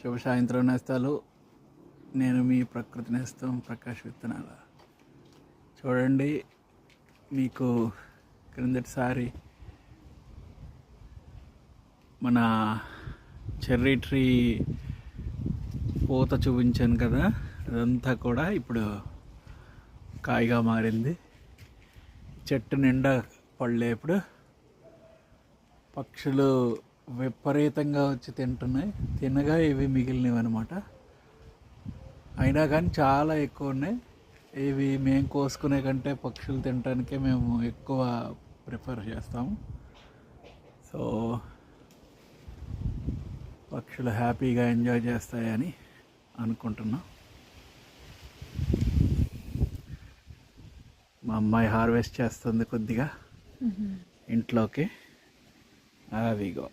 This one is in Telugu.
శుభ సాయంత్రం నేస్తాలు. నేను మీ ప్రకృతి నేస్తం ప్రకాష్ విత్తనాల. చూడండి, మీకు క్రిందటిసారి మన చెర్రీ ట్రీ పూత చూపించాను కదా, అదంతా కూడా ఇప్పుడు కాయగా మారింది. చెట్టు నిండా పళ్ళే. ఇప్పుడు పక్షులు విపరీతంగా వచ్చి తింటున్నాయి. తినగా ఇవి మిగిలినవి అనమాట. అయినా కానీ చాలా ఎక్కువ ఉన్నాయి. ఇవి మేము కోసుకునే కంటే పక్షులు తినడానికే మేము ఎక్కువ ప్రిఫర్ చేస్తాము. సో పక్షులు హ్యాపీగా ఎంజాయ్ చేస్తాయని అనుకుంటున్నాం. మా అమ్మాయి హార్వెస్ట్ చేస్తుంది కొద్దిగా ఇంట్లోకి. అవిగో